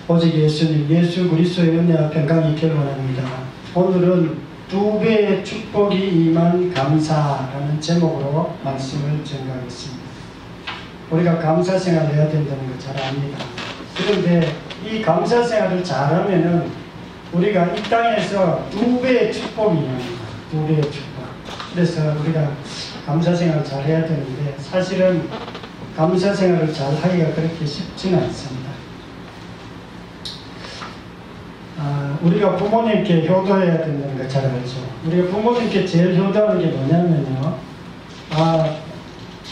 오직 예수님, 예수 그리스도의 은혜와 평강이 결론합니다. 오늘은 2배의 축복이 임한 감사라는 제목으로 말씀을 전가하겠습니다. 우리가 감사 생활을 해야 된다는 거 잘 압니다. 그런데 이 감사 생활을 잘하면은 우리가 이 땅에서 2배의 축복이 임합니다. 2배의 축복. 그래서 우리가 감사 생활을 잘 해야 되는데 사실은 감사 생활을 잘 하기가 그렇게 쉽지는 않습니다. 우리가 부모님께 효도해야 된다는 거 잘 알죠. 우리가 부모님께 제일 효도하는 게 뭐냐면요.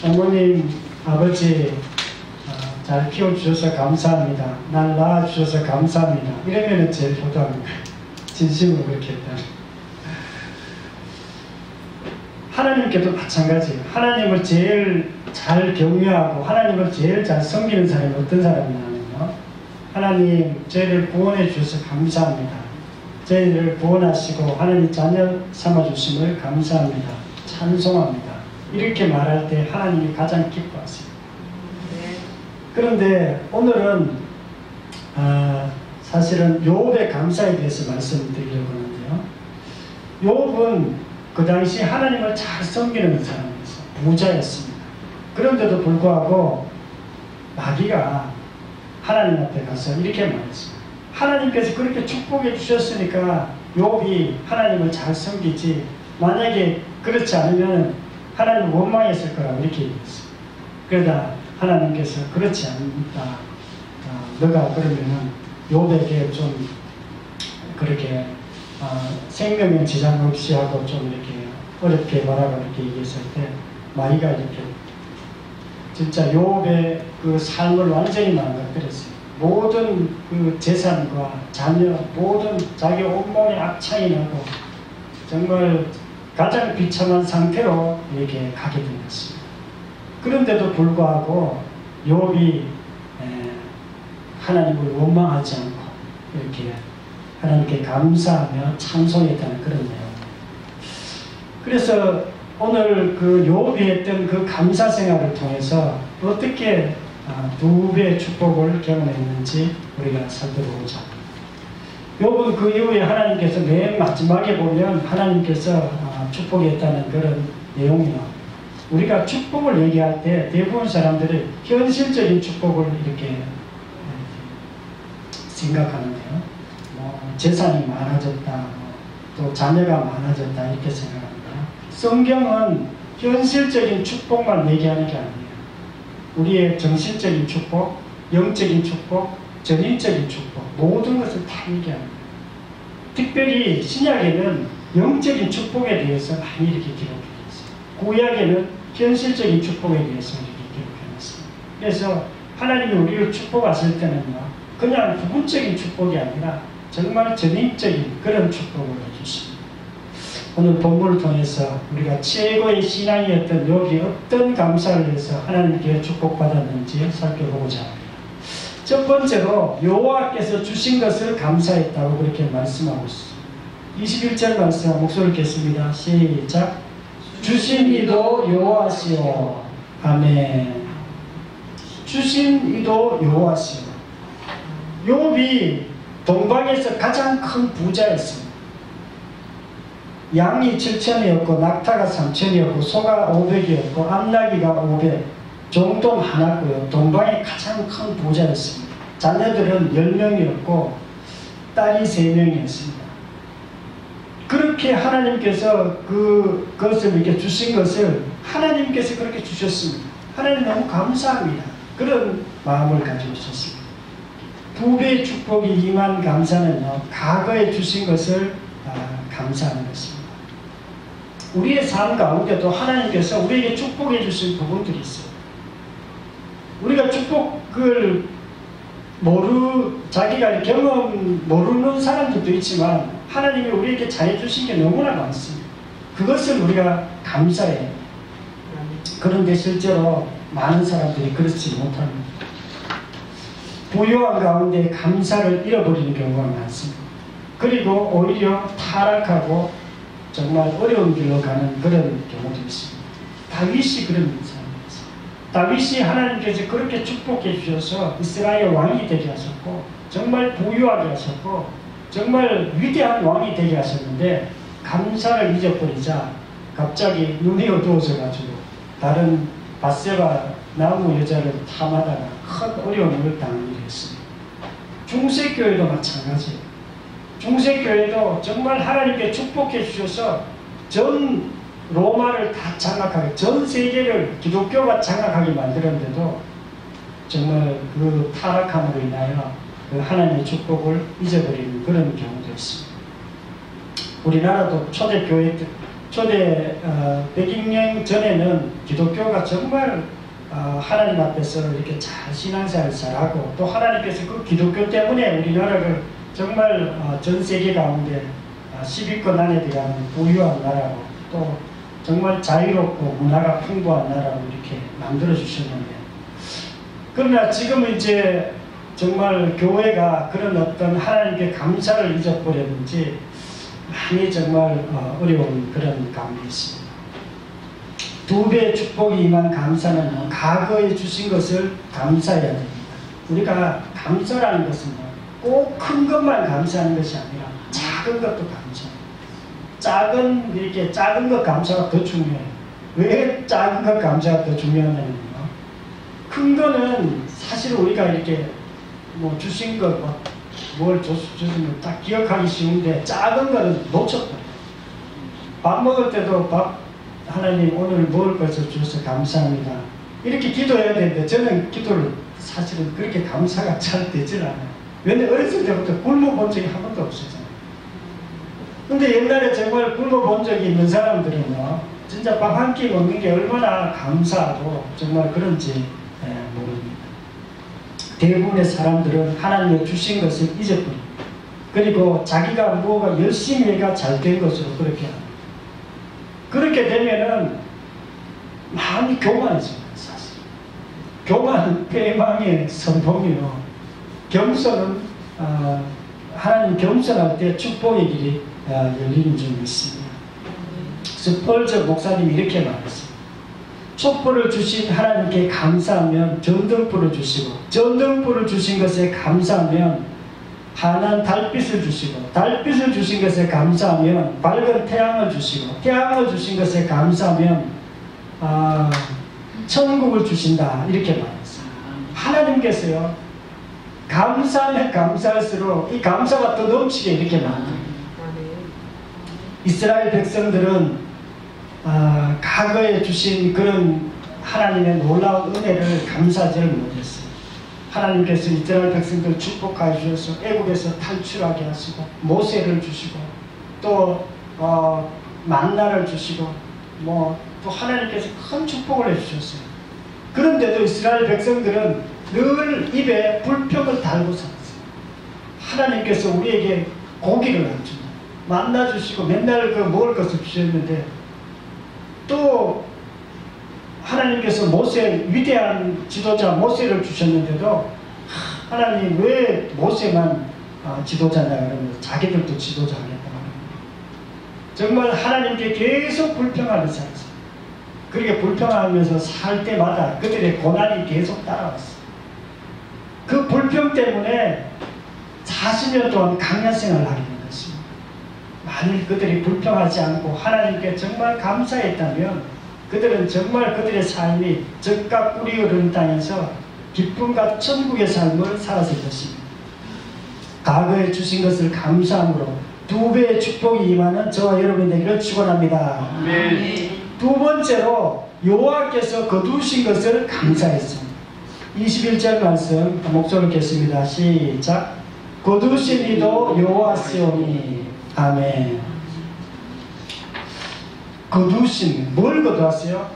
어머님, 아버지 잘 키워주셔서 감사합니다. 날 낳아주셔서 감사합니다. 이러면 제일 효도합니다. 진심으로 그렇게 했다. 하나님께도 마찬가지예요. 하나님을 제일 잘 경외하고 하나님을 제일 잘 섬기는 사람이 어떤 사람이냐면요. 하나님, 저희를 구원해 주셔서 감사합니다. 저희를 구원하시고 하나님 자녀 삼아주심을 감사합니다. 찬송합니다. 이렇게 말할 때 하나님이 가장 기뻐하세요. 그런데 오늘은 사실은 욥의 감사에 대해서 말씀드리려고 하는데요. 욥은 그 당시 하나님을 잘 섬기는 사람이었어요. 부자였습니다. 그런데도 불구하고 마귀가 하나님 앞에 가서 이렇게 말했어요. 하나님께서 그렇게 축복해 주셨으니까 욥이 하나님을 잘 섬기지, 만약에 그렇지 않으면 하나님을 원망했을 거라고 이렇게 얘기했어요. 그러다 하나님께서 그렇지 않다. 너가 그러면은 욥에게 좀 그렇게 생명의 지장 없이 하고 좀 이렇게 어렵게 말하고 이렇게 얘기했을 때 마귀가 이렇게 진짜 욥의 그 삶을 완전히 망가뜨렸어요. 모든 그 재산과 자녀, 모든 자기 온몸에 악창이 나고 정말 가장 비참한 상태로 이렇게 가게 된 것입니다. 그런데도 불구하고 욥이 하나님을 원망하지 않고 이렇게 하나님께 감사하며 찬송했다는 그런 내용. 그래서 오늘 그 욥이 했던 그 감사 생활을 통해서 어떻게 2배의 축복을 경험했는지 우리가 살펴보고자 합니다. 욥은 그 이후에 하나님께서 맨 마지막에 보면 하나님께서 축복했다는 그런 내용이요. 우리가 축복을 얘기할 때 대부분 사람들이 현실적인 축복을 이렇게 생각하는데요. 재산이 많아졌다, 또 자녀가 많아졌다 이렇게 생각합니다. 성경은 현실적인 축복만 얘기하는 게 아니에요. 우리의 정신적인 축복, 영적인 축복, 전인적인 축복, 모든 것을 다 얘기합니다. 특별히 신약에는 영적인 축복에 대해서 많이 이렇게 기록해 있어요. 구약에는 현실적인 축복에 대해서 이렇게 기록해 놨습니다. 그래서 하나님이 우리를 축복하실 때는요, 그냥 부분적인 축복이 아니라 정말 전인적인 그런 축복을 해주십니다. 오늘 본문을 통해서 우리가 최고의 신앙이었던 욥이 어떤 감사를 해서 하나님께 축복받았는지 살펴보고자 합니다. 첫 번째로 여호와께서 주신 것을 감사했다고 그렇게 말씀하고 있습니다. 21절 말씀 목소리를 듣겠습니다. 시작. 주신 이도 여호와시오. 아멘. 주신 이도 여호와시오. 욥이 동방에서 가장 큰 부자였습니다. 양이 7,000이었고 낙타가 3,000이었고 소가 500이었고 암나귀가 500, 종도 많았고요. 동방의 가장 큰 부자였습니다. 자녀들은 10명이었고 딸이 3명이었습니다. 그렇게 하나님께서 그것을 이렇게 주신 것을 하나님께서 그렇게 주셨습니다. 하나님 너무 감사합니다. 그런 마음을 가지고 있었습니다. 2배의 축복이 임한 감사는요, 과거에 주신 것을 감사하는 것입니다. 우리의 삶 가운데도 하나님께서 우리에게 축복해 주신 부분들이 있어요. 우리가 축복을 자기가 경험 모르는 사람들도 있지만 하나님이 우리에게 잘해주신 게 너무나 많습니다. 그것을 우리가 감사해요. 그런데 실제로 많은 사람들이 그렇지 못합니다. 부유한 가운데 감사를 잃어버리는 경우가 많습니다. 그리고 오히려 타락하고 정말 어려운 길로 가는 그런 경우도 있습니다. 다윗이 그런 사람이었어요. 다윗이 하나님께서 그렇게 축복해 주셔서 이스라엘 왕이 되게 하셨고 정말 부유하게 하셨고 정말 위대한 왕이 되게 하셨는데 감사를 잊어버리자 갑자기 눈이 어두워져 가지고 다른 밧세바 나무 여자를 탐하다가 큰 어려움을 당하게 됐습니다. 중세교회도 마찬가지예요. 중세교회도 정말 하나님께 축복해 주셔서 전 로마를 다 장악하게, 전 세계를 기독교가 장악하게 만들었는데도 정말 그 타락함으로 인하여 그 하나님의 축복을 잊어버리는 그런 경우도 있습니다. 우리나라도 초대교회, 100년 전에는 기독교가 정말 하나님 앞에서 이렇게 잘 신앙생활을 잘하고 또 하나님께서 그 기독교 때문에 우리나라를 정말 전 세계 가운데 10위권 안에 들어가는 부유한 나라고 또 정말 자유롭고 문화가 풍부한 나라로 이렇게 만들어 주셨는데, 그러나 지금은 이제 정말 교회가 그런 어떤 하나님께 감사를 잊어버렸는지 많이 정말 어려운 그런 가운데 있습니다. 2배의 축복이 임한 감사는 과거에 주신 것을 감사해야 됩니다. 우리가 감사라는 것은 꼭 큰 것만 감사하는 것이 아니라 작은 것도 감사해요. 이렇게 작은 것 감사가 더 중요해요. 왜 작은 것 감사가 더 중요하냐면요. 큰 거는 사실 우리가 이렇게 뭐 주신 것, 뭘 줬으면 딱 기억하기 쉬운데 작은 거는 놓쳐버려요. 밥 먹을 때도 하나님 오늘 먹을 것을 주셔서 감사합니다. 이렇게 기도해야 되는데 저는 기도를 사실은 그렇게 감사가 잘 되질 않아요. 왜냐면 어렸을 때부터 굶어본 적이 한 번도 없었잖아요. 근데 옛날에 정말 굶어본 적이 있는 사람들은요, 진짜 밥 한 끼 먹는 게 얼마나 감사하고 정말 그런지 모릅니다. 대부분의 사람들은 하나님의 주신 것을 잊어버립니다. 그리고 자기가 뭐가 열심히 해가 잘 된 것으로 그렇게 합니다. 그렇게 되면은 많이 교만해집니다. 사실 교만은 패망의 선봉이요, 겸손은 하나님 겸손할 때 축복의 길이 열리는 줄 믿습니다. 스펄저 목사님이 이렇게 말했습니다. 촛불을 주신 하나님께 감사하면 전등불을 주시고, 전등불을 주신 것에 감사하면 환한 달빛을 주시고, 달빛을 주신 것에 감사하면 밝은 태양을 주시고, 태양을 주신 것에 감사하면 천국을 주신다, 이렇게 말했어요. 하나님께서요, 감사하면 감사할수록 이 감사가 더 넘치게 이렇게 만듭니다. 이스라엘 백성들은 과거에 주신 그런 하나님의 놀라운 은혜를 감사하지를 못했어요. 하나님께서 이스라엘 백성들 축복하여 주셔서 애국에서 탈출하게 하시고 모세를 주시고 또 만나를 주시고 또 하나님께서 큰 축복을 해주셨어요. 그런데도 이스라엘 백성들은 늘 입에 불평을 달고 살았어요. 하나님께서 우리에게 고기를 안 주고 만나 주시고 맨날 먹을 것을 주셨는데, 또 하나님께서 위대한 지도자 모세를 주셨는데도 하나님 왜 모세만 지도자냐 그러면 자기들도 지도자 하겠다 말합니다. 정말 하나님께 계속 불평하면서 살았어요. 그렇게 불평하면서 살 때마다 그들의 고난이 계속 따라왔어요. 그 불평 때문에 40년 동안 강야 생활을 하게 된 것입니다. 만일 그들이 불평하지 않고 하나님께 정말 감사했다면 그들은 정말 그들의 삶이 젖과 꿀이 흐르는 땅에서 기쁨과 천국의 삶을 살았을 것입니다. 과거에 주신 것을 감사함으로 2배의 축복이 임하는 저와 여러분이 되기를 축원합니다. 두 번째로 여호와께서 거두신 것을 감사했습니다. 21절 말씀 목소리를 겠습니다. 시작. 거두신 이도 여호와시오니. 아멘. 거두신, 뭘 거두었어요?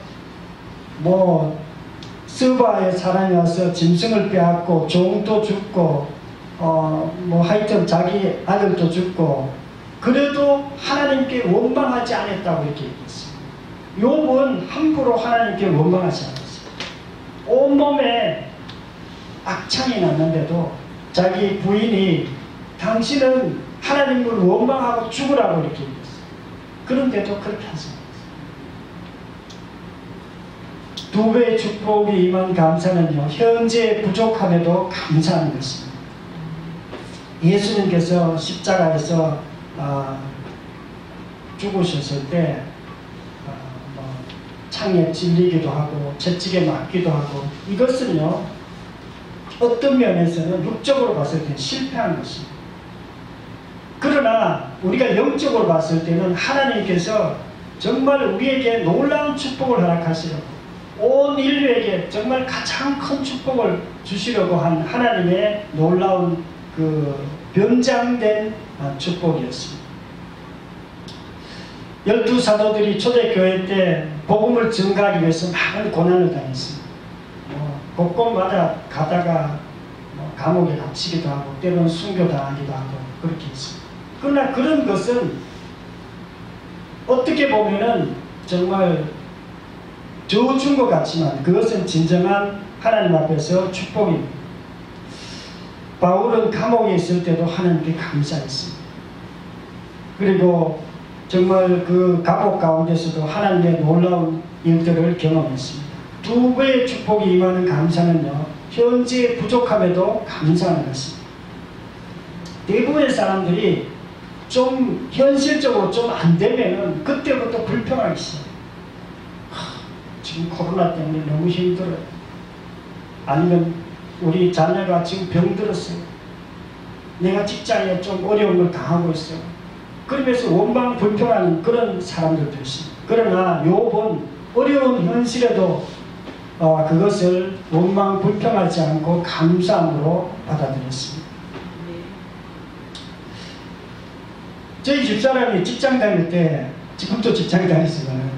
스바의 사람이 와서 짐승을 빼앗고 종도 죽고 하여튼 자기 아들도 죽고, 그래도 하나님께 원망하지 않았다고 이렇게 얘기했어요. 욥은 함부로 하나님께 원망하지 않았어요. 온몸에 악창이 났는데도 자기 부인이 당신은 하나님을 원망하고 죽으라고 이렇게 얘기했어요. 그런데도 그렇게 하셨어요. 2배의 축복이 임한 감사는요, 현재 부족함에도 감사하는 것입니다. 예수님께서 십자가에서 죽으셨을 때 창에 찔리기도 하고 채찍에 맞기도 하고, 이것은요 어떤 면에서는 육적으로 봤을 때는 실패한 것입니다. 그러나 우리가 영적으로 봤을 때는 하나님께서 정말 우리에게 놀라운 축복을 허락하시려고, 온 인류에게 정말 가장 큰 축복을 주시려고 한 하나님의 놀라운 그 변장된 축복이었습니다. 12사도들이 초대교회 때 복음을 증가하기 위해서 많은 고난을 당했습니다. 곳곳마다 가다가 감옥에 갇히기도 하고 때로는 순교당하기도 하고 그렇게 했습니다. 그러나 그런 것은 어떻게 보면은 정말 저주인 것 같지만 그것은 진정한 하나님 앞에서 축복입니다. 바울은 감옥에 있을 때도 하나님께 감사했습니다. 그리고 정말 그 감옥 가운데서도 하나님의 놀라운 일들을 경험했습니다. 두 배의 축복이 임하는 감사는요, 현재 부족함에도 감사하는 것입니다. 대부분의 사람들이 좀 현실적으로 좀 안 되면은 그때부터 불평하기 시작해요. 지금 코로나 때문에 너무 힘들어요. 아니면 우리 자녀가 지금 병들었어요. 내가 직장에 좀 어려운 걸 당하고 있어요. 그러면서 원망 불평하는 그런 사람들도 있습니다. 그러나 욥은 어려운 현실에도 그것을 원망 불평하지 않고 감사함으로 받아들였습니다. 저희 집사람이 직장 다닐 때, 지금도 직장 다니지만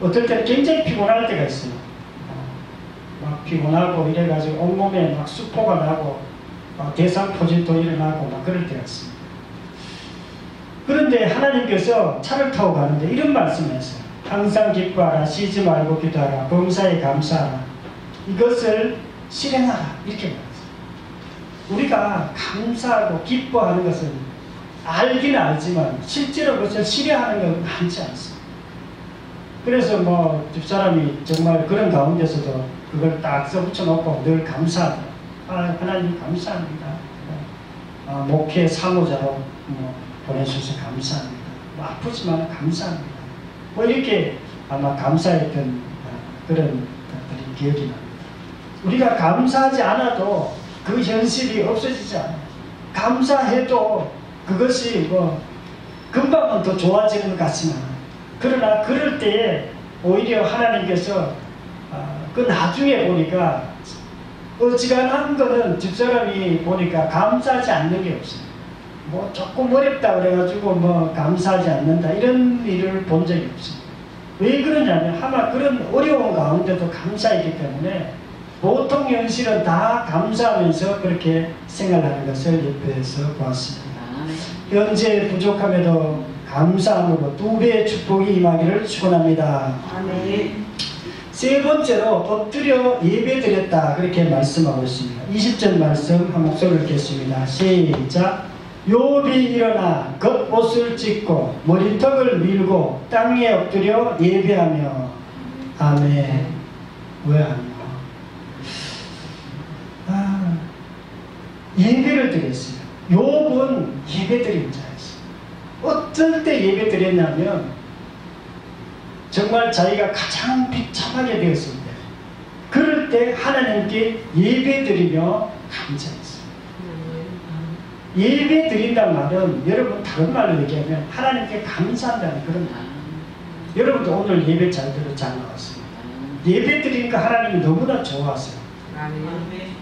어떨 때는 굉장히 피곤할 때가 있어요. 막 피곤하고 이래가지고 온몸에 막 수포가 나고 대상포진도 일어나고 막 그럴 때가 있습니다. 그런데 하나님께서 차를 타고 가는데 이런 말씀을 했어요. 항상 기뻐하라, 쉬지 말고 기도하라, 범사에 감사하라, 이것을 실행하라, 이렇게 말했어요. 우리가 감사하고 기뻐하는 것은 알기는 알지만 실제로 그것을 실행하는 건 많지 않습니다. 그래서 집사람이 정말 그런 가운데서도 그걸 딱 써붙여놓고 늘 감사하다. 하나님 감사합니다. 목회 사모자로 보내주셔서 감사합니다. 아프지만 감사합니다. 이렇게 아마 감사했던 그런 것들이 기억이 납니다. 우리가 감사하지 않아도 그 현실이 없어지지 않아요. 감사해도 그것이 금방은 더 좋아지는 것 같지만, 그러나 그럴 때에 오히려 하나님께서 그 나중에 보니까 어지간한 거는 집사람이 보니까 감사하지 않는 게 없어요. 조금 어렵다 그래가지고 감사하지 않는다 이런 일을 본 적이 없습니다. 왜 그러냐면 아마 그런 어려운 가운데도 감사이기 때문에 보통 현실은 다 감사하면서 그렇게 생활하는 것을 옆에서 보았습니다. 현재 부족함에도 감사함으로 두 배의 축복이 임하기를 축원합니다. 아멘. 세 번째로 엎드려 예배드렸다, 그렇게 말씀하고 있습니다. 20절 말씀 한 목소리를 읽겠습니다. 시작. 욥이 일어나 겉옷을 찢고 머리턱을 밀고 땅에 엎드려 예배하며. 아멘. 왜 하며? 예배를 드렸어요. 욥은 예배드린 자였어요. 어떨 때 예배드렸냐면 정말 자기가 가장 비참하게 되었을 때, 그럴 때 하나님께 예배드리며 감사했어요. 예배 드린다는 말은 여러분 다른 말로 얘기하면 하나님께 감사한다는 그런 말. 여러분도 오늘 예배 잘 나왔습니다. 예배 드리니까 하나님이 너무나 좋아하세요.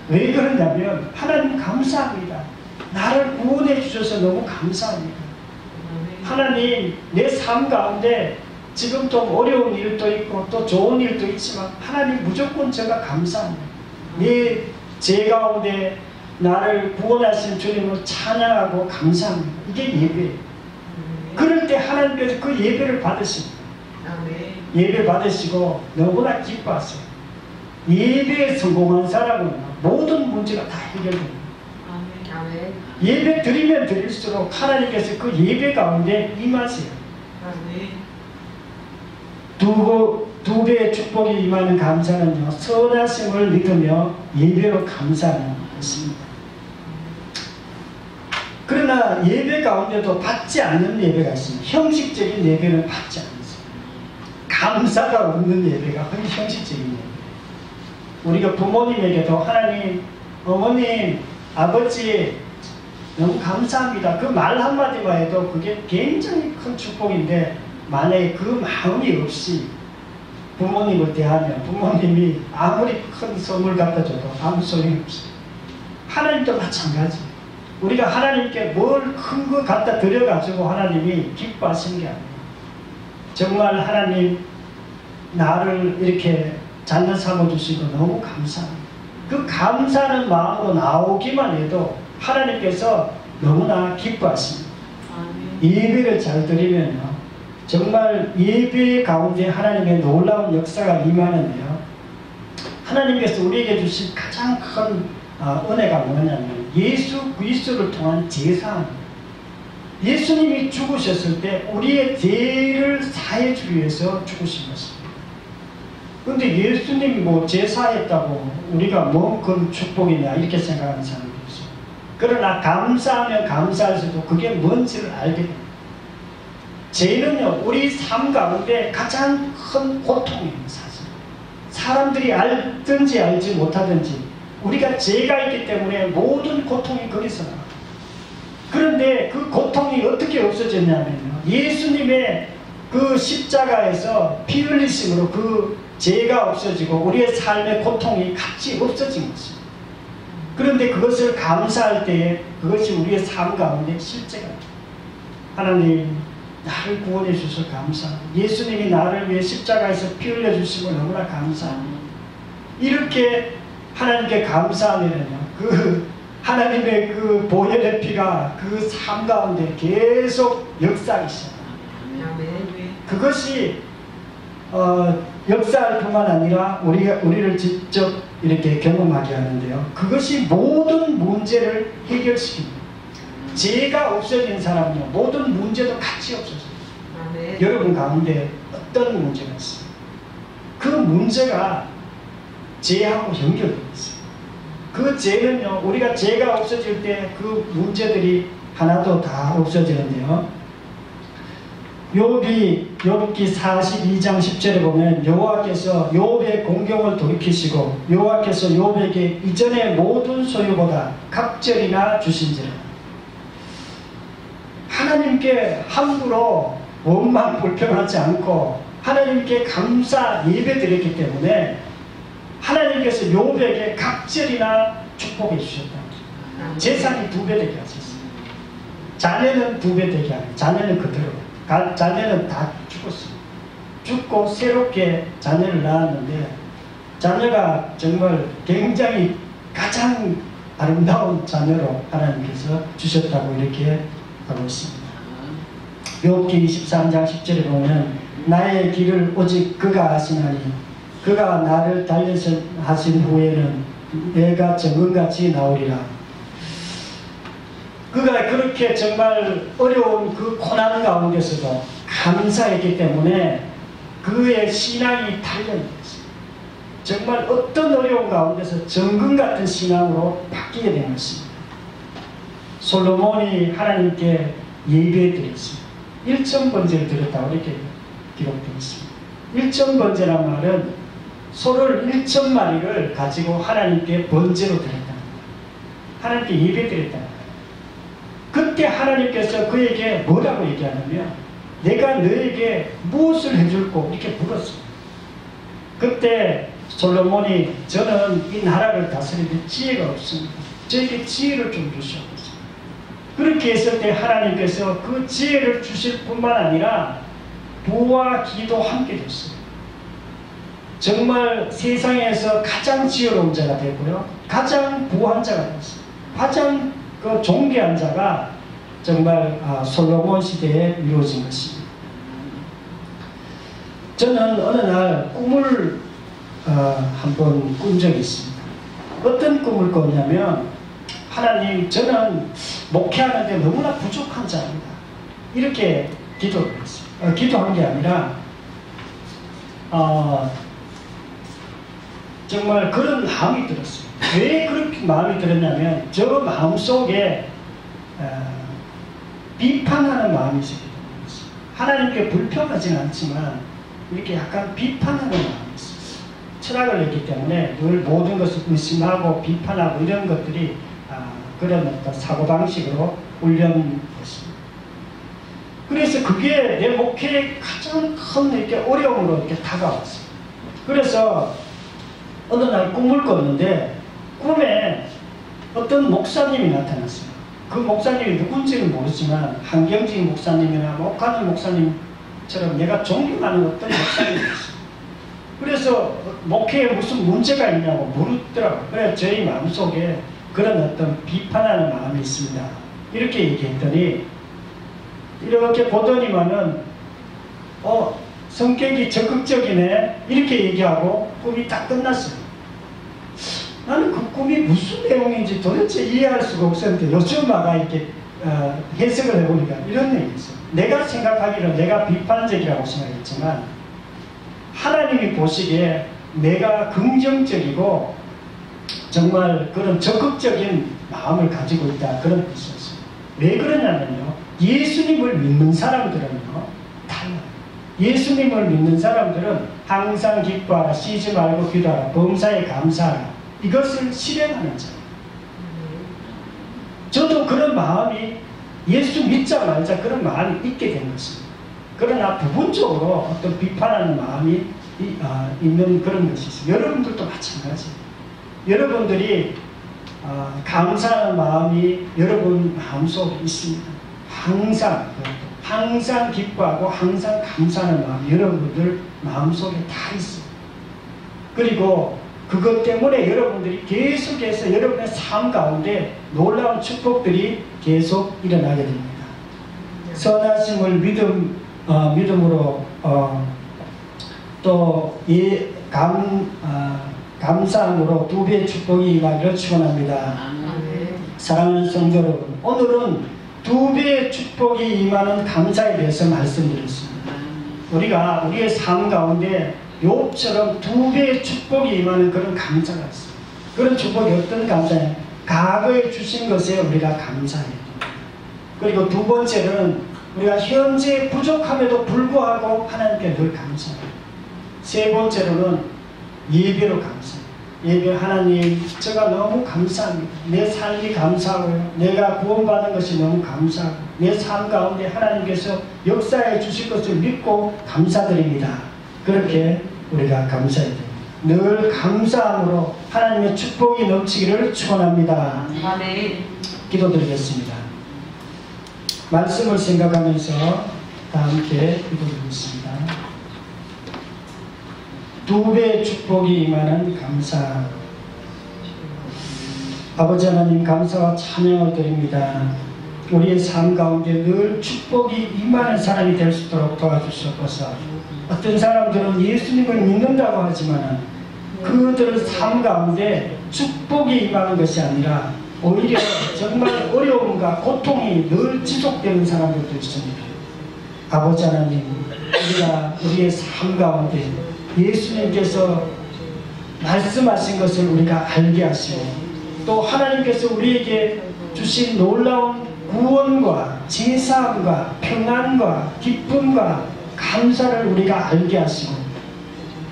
왜 그러냐면 하나님 감사합니다. 나를 구원해 주셔서 너무 감사합니다. 하나님, 내 삶 가운데 지금 좀 어려운 일도 있고 또 좋은 일도 있지만 하나님 무조건 제가 감사합니다. 내 죄 가운데 나를 구원하신 주님을 찬양하고 감사합니다. 이게 예배예요. 그럴 때 하나님께서 그 예배를 받으십니다. 예배 받으시고 너무나 기뻐하세요. 예배에 성공한 사람은 모든 문제가 다 해결됩니다. 예배 드리면 드릴수록 하나님께서 그 예배 가운데 임하세요. 두 배의 축복이 임하는 감사는요, 선하심을 믿으며 예배로 감사하는 것입니다. 그러나 예배 가운데도 받지 않는 예배가 있습니다. 형식적인 예배는 받지 않습니다. 감사가 없는 예배가 형식적인 예배. 우리가 부모님에게도 하나님, 어머님, 아버지 너무 감사합니다. 그 말 한마디만 해도 그게 굉장히 큰 축복인데 만약에 그 마음이 없이 부모님을 대하면 부모님이 아무리 큰 선물 갖다 줘도 아무 소용이 없어요. 하나님도 마찬가지. 우리가 하나님께 뭘 큰 거 갖다 드려가지고 하나님이 기뻐하시는 게 아니에요. 정말 하나님 나를 이렇게 자녀 삼아주시고 너무 감사합니다. 그 감사하는 마음으로 나오기만 해도 하나님께서 너무나 기뻐하십니다. 예배를 잘 드리면요, 정말 예배 가운데 하나님의 놀라운 역사가 임하는데요, 하나님께서 우리에게 주신 가장 큰 은혜가 뭐냐면 예수 그리스도를 통한 제사입니다. 예수님이 죽으셨을 때 우리의 죄를 사해 주기 위해서 죽으신 것입니다. 그런데 예수님이 뭐 제사했다고 우리가 뭔 그런 축복이냐 이렇게 생각하는 사람이 있어요. 그러나 감사하면 감사할수록 그게 뭔지를 알게 됩니다. 죄는요, 우리 삶 가운데 가장 큰 고통입니다. 사실 사람들이 알든지 알지 못하든지 우리가 죄가 있기 때문에 모든 고통이 거기서 나와요. 그런데 그 고통이 어떻게 없어졌냐면요, 예수님의 그 십자가에서 피 흘리심으로 그 죄가 없어지고 우리의 삶의 고통이 같이 없어진 것입니다. 그런데 그것을 감사할 때에 그것이 우리의 삶 가운데 실제가 됩니다. 하나님, 나를 구원해 주셔서 감사합니다. 예수님이 나를 위해 십자가에서 피 흘려 주심을 너무나 감사합니다. 이렇게 하나님께 감사하면요, 그 하나님의 그 보혈의 피가 그 삶 가운데 계속 역사하기 시작합니다. 그것이 역사할 뿐만 아니라 우리를 직접 이렇게 경험하게 하는데요, 그것이 모든 문제를 해결시킵니다. 죄가 없어진 사람은요, 모든 문제도 같이 없어져요. 여러분 가운데 어떤 문제가 있어요? 그 문제가 죄하고 연결되어 있어요. 그 죄는요, 우리가 죄가 없어질 때 그 문제들이 하나도 다 없어지는데요, 욥기 42장 10절에 보면 여호와께서 욥의 공경을 돌이키시고 여호와께서 욥에게 이전의 모든 소유보다 갑절이나 주신지라. 하나님께 함부로 원망 불평하지 않고 하나님께 감사 예배드렸기 때문에 하나님께서 욥에게 갑절이나 축복해 주셨다. 재산이 2배 되게 하셨어요. 자녀는 2배 되게 하고, 자녀는 그대로, 자녀는 다 죽었어요. 죽고 새롭게 자녀를 낳았는데 자녀가 정말 굉장히 가장 아름다운 자녀로 하나님께서 주셨다고 이렇게 하고 있습니다. 욥기 23장 10절에 보면 나의 길을 오직 그가 아시나니 그가 나를 단련하신 후에는 내가 정금같이 나오리라. 그가 그렇게 정말 어려운 그 고난 가운데서도 감사했기 때문에 그의 신앙이 단련됐어요. 정말 어떤 어려운 가운데서 정금 같은 신앙으로 바뀌게 된 것입니다. 솔로몬이 하나님께 예배드렸습니다. 1,000번제를 드렸다고 이렇게 기록되어 있습니다. 1,000번제란 말은 소를 1,000마리를 가지고 하나님께 번제로 드렸다. 하나님께 예배드렸다. 그때 하나님께서 그에게 뭐라고 얘기하냐면 내가 너에게 무엇을 해줄고 이렇게 물었어요. 그때 솔로몬이 저는 이 나라를 다스리는 지혜가 없습니다. 저에게 지혜를 좀 주시옵소서. 그렇게 했을 때 하나님께서 그 지혜를 주실 뿐만 아니라 부와 기도 함께 줬어요. 정말 세상에서 가장 지혜로운 자가 되고요, 가장 부한 자가 됐어요. 가장 그 존귀한 자가 정말 솔로몬 시대에 이루어진 것입니다. 저는 어느 날 꿈을 한번 꾼 적이 있습니다. 어떤 꿈을 꿨냐면 하나님, 저는 목회하는데 너무나 부족한 자입니다. 이렇게 기도를 했어요. 기도한 게 아니라 정말 그런 마음이 들었어요. 왜 그렇게 마음이 들었냐면 저 마음속에 비판하는 마음이 있어요. 하나님께 불평하지는 않지만 이렇게 약간 비판하는 마음이 있어요. 철학을 했기 때문에 늘 모든 것을 의심하고 비판하고 이런 것들이 그런 어떤 사고방식으로 훈련된 것입니다. 그래서 그게 내 목회의 가장 큰 이렇게 어려움으로 이렇게 다가왔어요. 그래서 어느 날 꿈을 꿨는데 꿈에 어떤 목사님이 나타났어요. 그 목사님이 누군지는 모르지만 한경직 목사님이나 목하는 목사님처럼 내가 존경하는 어떤 목사님이었어요. 그래서 목회에 무슨 문제가 있냐고 물었더라고요. 그래서 저희 마음속에 그런 어떤 비판하는 마음이 있습니다. 이렇게 얘기했더니 이렇게 보더니만은 성격이 적극적이네 이렇게 얘기하고 꿈이 딱 끝났어요. 나는 그 꿈이 무슨 내용인지 도대체 이해할 수가 없었는데 요즘 와가 이렇게 해석을 해보니까 이런 얘기 있어요. 내가 생각하기로 내가 비판적이라고 생각했지만 하나님이 보시기에 내가 긍정적이고 정말 그런 적극적인 마음을 가지고 있다 그런 뜻이었어요. 왜 그러냐면요. 예수님을 믿는 사람들은요 달라요. 예수님을 믿는 사람들은 항상 기뻐하라, 쉬지 말고 기도하라, 범사에 감사하라 이것을 실행하는 자예요. 저도 그런 마음이 예수 믿자 말자 그런 마음이 있게 된 것입니다. 그러나 부분적으로 어떤 비판하는 마음이 있는 그런 것이 있어요. 여러분들도 마찬가지예요. 여러분들이 감사하는 마음이 여러분 마음속에 있습니다. 항상 기뻐하고 항상 감사하는 마음이 여러분들 마음속에 다 있어요. 그리고 그것 때문에 여러분들이 계속해서 여러분의 삶 가운데 놀라운 축복들이 계속 일어나게 됩니다. 선하심을 믿음으로 또 감사함으로 두 배의 축복이 임하기를 축원합니다. 사랑하는 성도 여러분, 오늘은 두 배의 축복이 임하는 감사에 대해서 말씀드렸습니다. 우리가 우리의 삶 가운데 욥처럼 두 배의 축복이 임하는 그런 감사가 있어요. 그런 축복이 어떤 감사예요? 과거에 주신 것에 우리가 감사해야 됩니다. 그리고 두 번째는 우리가 현재 부족함에도 불구하고 하나님께 늘 감사해요. 세 번째로는 예배로 감사해요. 예배 하나님 제가 너무 감사합니다. 내 삶이 감사하고요. 내가 구원받은 것이 너무 감사하고 내 삶 가운데 하나님께서 역사해 주실 것을 믿고 감사드립니다. 그렇게 우리가 감사해야 됩니다. 늘 감사함으로 하나님의 축복이 넘치기를 축원합니다. 기도드리겠습니다. 말씀을 생각하면서 다 함께 기도드리겠습니다. 두 배의 축복이 임하는 감사. 아버지 하나님 감사와 찬양을 드립니다. 우리의 삶 가운데 늘 축복이 임하는 사람이 될 수 있도록 도와주시옵소서. 어떤 사람들은 예수님을 믿는다고 하지만 그들의 삶 가운데 축복이 임하는 것이 아니라 오히려 정말 어려움과 고통이 늘 지속되는 사람들도 있습니다. 아버지 하나님, 우리가 우리의 삶 가운데 예수님께서 말씀하신 것을 우리가 알게 하시고 또 하나님께서 우리에게 주신 놀라운 구원과 제사함과 평안과 기쁨과 감사를 우리가 알게 하시고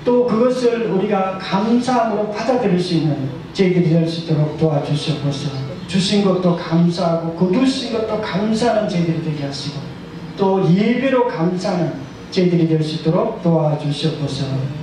또 그것을 우리가 감사함으로 받아들일 수 있는 저희들이 될 수 있도록 도와주시옵소서. 주신 것도 감사하고 거두신 것도 감사하는 저희들이 되게 하시고 또 예배로 감사하는 저희들이 될 수 있도록 도와주시옵소서.